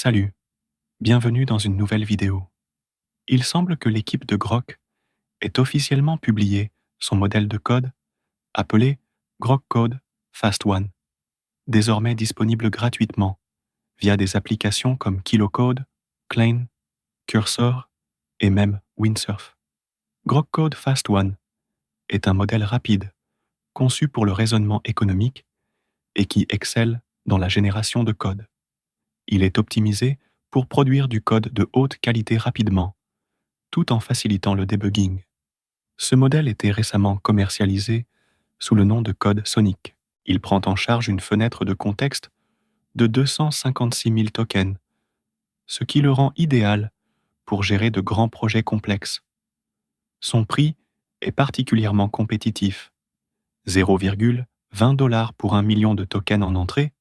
Salut, bienvenue dans une nouvelle vidéo. Il semble que l'équipe de Grok ait officiellement publié son modèle de code appelé Grok Code Fast One, désormais disponible gratuitement via des applications comme KiloCode, Klein, Cursor et même Windsurf. Grok Code Fast One est un modèle rapide conçu pour le raisonnement économique et qui excelle dans la génération de code. Il est optimisé pour produire du code de haute qualité rapidement, tout en facilitant le debugging. Ce modèle était récemment commercialisé sous le nom de code Sonic. Il prend en charge une fenêtre de contexte de 256 000 tokens, ce qui le rend idéal pour gérer de grands projets complexes. Son prix est particulièrement compétitif, 0,20 $ pour 1 million de tokens en entrée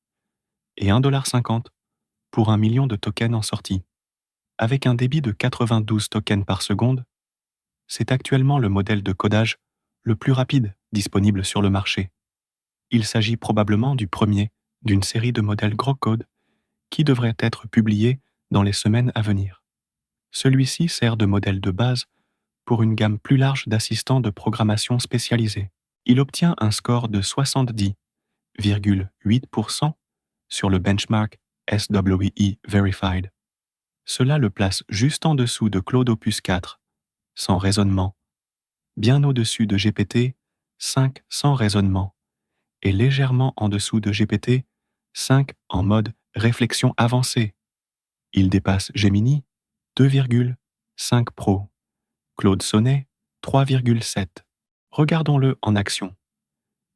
et 1,50 $ pour 1 million de tokens en sortie. Avec un débit de 92 tokens par seconde, c'est actuellement le modèle de codage le plus rapide disponible sur le marché. Il s'agit probablement du premier d'une série de modèles Grok Code qui devraient être publiés dans les semaines à venir. Celui-ci sert de modèle de base pour une gamme plus large d'assistants de programmation spécialisés. Il obtient un score de 70,8% sur le benchmark SWE Verified. Cela le place juste en dessous de Claude Opus 4, sans raisonnement, bien au-dessus de GPT-5 sans raisonnement, et légèrement en dessous de GPT-5 en mode réflexion avancée. Il dépasse Gemini 2,5 Pro, Claude Sonnet 3,7. Regardons-le en action.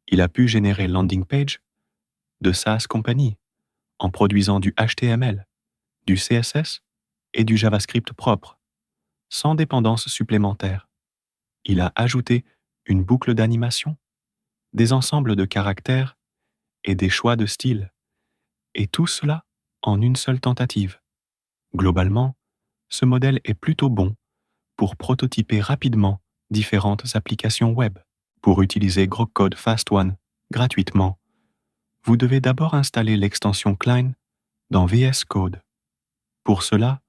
Il a pu générer landing page de SaaS compagnie en produisant du HTML, du CSS et du JavaScript propre, sans dépendance supplémentaire. Il a ajouté une boucle d'animation, des ensembles de caractères et des choix de style, et tout cela en une seule tentative. Globalement, ce modèle est plutôt bon pour prototyper rapidement différentes applications web. Pour utiliser Grok Code Fast One gratuitement, vous devez d'abord installer l'extension Klein dans VS Code. Pour cela,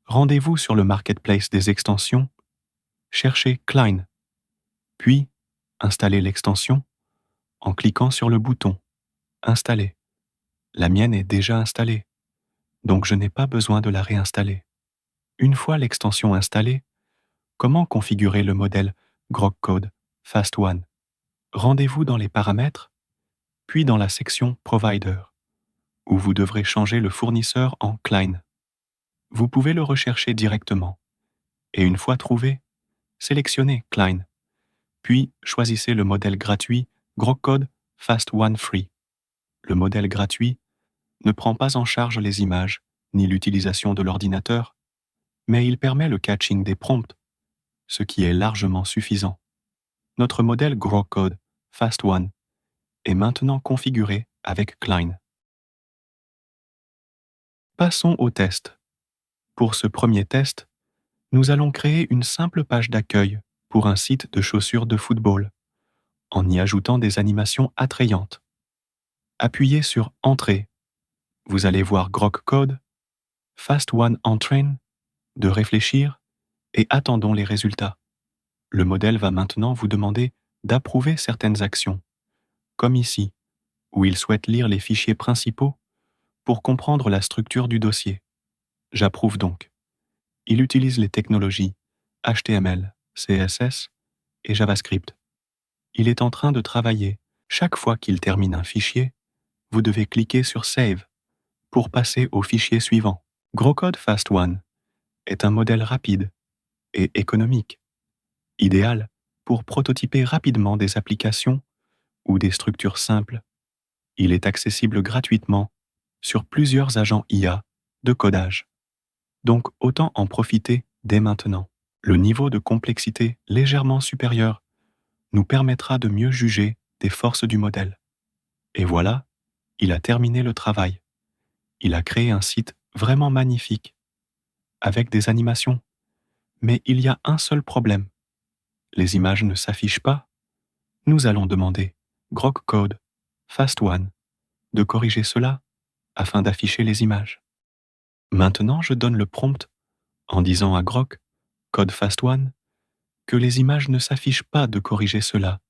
rendez-vous sur le marketplace des extensions, cherchez Klein, puis installez l'extension en cliquant sur le bouton Installer. La mienne est déjà installée, donc je n'ai pas besoin de la réinstaller. Une fois l'extension installée, comment configurer le modèle Grok Code Fast One? Rendez-vous dans les paramètres, puis dans la section Provider, où vous devrez changer le fournisseur en Klein. Vous pouvez le rechercher directement, et une fois trouvé, sélectionnez Klein, puis choisissez le modèle gratuit Grok Code Fast One Free. Le modèle gratuit ne prend pas en charge les images ni l'utilisation de l'ordinateur, mais il permet le catching des prompts, ce qui est largement suffisant. Notre modèle Grok Code Fast One est maintenant configuré avec Klein. Passons au test. Pour ce premier test, nous allons créer une simple page d'accueil pour un site de chaussures de football, en y ajoutant des animations attrayantes. Appuyez sur Entrée. Vous allez voir Grok Code, Fast One Entrain, de réfléchir et attendons les résultats. Le modèle va maintenant vous demander d'approuver certaines actions, comme ici, où il souhaite lire les fichiers principaux pour comprendre la structure du dossier. J'approuve donc. Il utilise les technologies HTML, CSS et JavaScript. Il est en train de travailler. Chaque fois qu'il termine un fichier, vous devez cliquer sur Save pour passer au fichier suivant. Grok Code Fast One est un modèle rapide et économique, idéal pour prototyper rapidement des applications ou des structures simples. Il est accessible gratuitement sur plusieurs agents IA de codage. Donc autant en profiter dès maintenant. Le niveau de complexité légèrement supérieur nous permettra de mieux juger des forces du modèle. Et voilà, il a terminé le travail. Il a créé un site vraiment magnifique, avec des animations. Mais il y a un seul problème. Les images ne s'affichent pas. Nous allons demander Grok Code Fast One de corriger cela afin d'afficher les images. Maintenant, je donne le prompt en disant à Grok, code fast1, que les images ne s'affichent pas de corriger cela.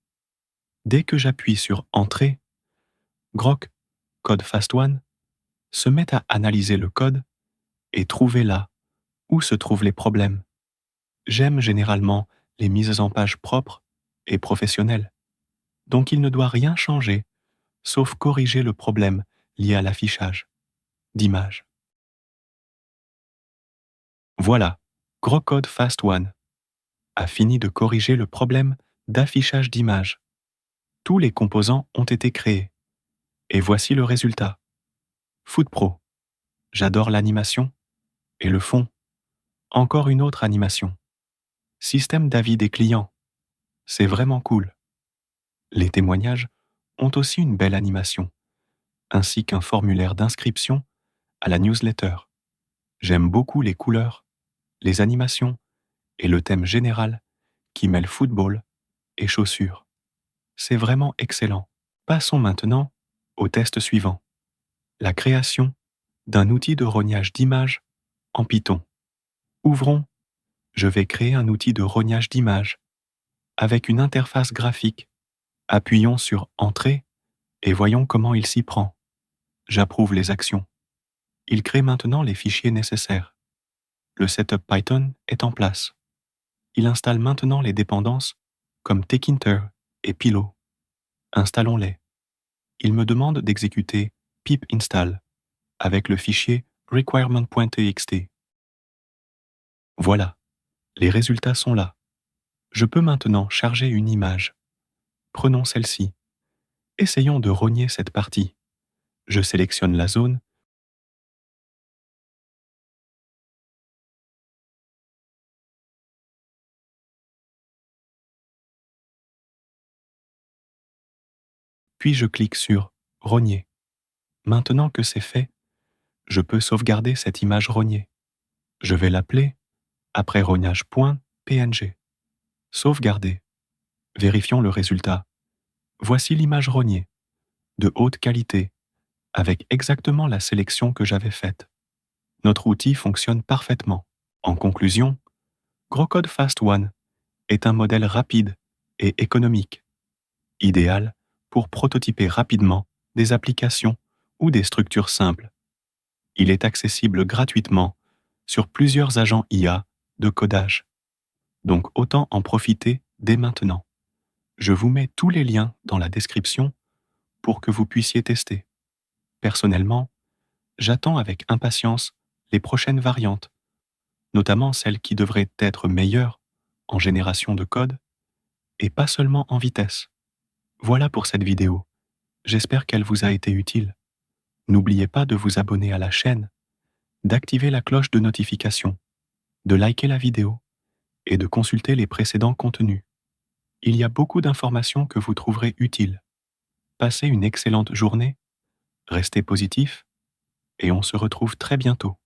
Dès que j'appuie sur Entrée, Grok, code fast1, se met à analyser le code et trouver là où se trouvent les problèmes. J'aime généralement les mises en page propres et professionnelles, donc il ne doit rien changer, sauf corriger le problème lié à l'affichage d'images. Voilà, GrokCode Fast1 a fini de corriger le problème d'affichage d'images. Tous les composants ont été créés. Et voici le résultat. Food Pro. J'adore l'animation. Et le fond. Encore une autre animation. Système d'avis des clients. C'est vraiment cool. Les témoignages ont aussi une belle animation, ainsi qu'un formulaire d'inscription à la newsletter. J'aime beaucoup les couleurs, les animations et le thème général qui mêle football et chaussures. C'est vraiment excellent. Passons maintenant au test suivant. La création d'un outil de rognage d'images en Python. Ouvrons. Je vais créer un outil de rognage d'images avec une interface graphique. Appuyons sur Entrée et voyons comment il s'y prend. J'approuve les actions. Il crée maintenant les fichiers nécessaires. Le setup Python est en place. Il installe maintenant les dépendances comme Tkinter et Pillow. Installons-les. Il me demande d'exécuter pip install avec le fichier requirement.txt. Voilà, les résultats sont là. Je peux maintenant charger une image. Prenons celle-ci. Essayons de rogner cette partie. Je sélectionne la zone. Puis je clique sur Rogner. Maintenant que c'est fait, je peux sauvegarder cette image rognée. Je vais l'appeler après rognage.png. Sauvegarder. Vérifions le résultat. Voici l'image rognée, de haute qualité, avec exactement la sélection que j'avais faite. Notre outil fonctionne parfaitement. En conclusion, GrokCode Fast1 est un modèle rapide et économique, idéal pour prototyper rapidement des applications ou des structures simples. Il est accessible gratuitement sur plusieurs agents IA de codage. Donc autant en profiter dès maintenant. Je vous mets tous les liens dans la description pour que vous puissiez tester. Personnellement, j'attends avec impatience les prochaines variantes, notamment celles qui devraient être meilleures en génération de code et pas seulement en vitesse. Voilà pour cette vidéo. J'espère qu'elle vous a été utile. N'oubliez pas de vous abonner à la chaîne, d'activer la cloche de notification, de liker la vidéo et de consulter les précédents contenus. Il y a beaucoup d'informations que vous trouverez utiles. Passez une excellente journée, restez positif et on se retrouve très bientôt.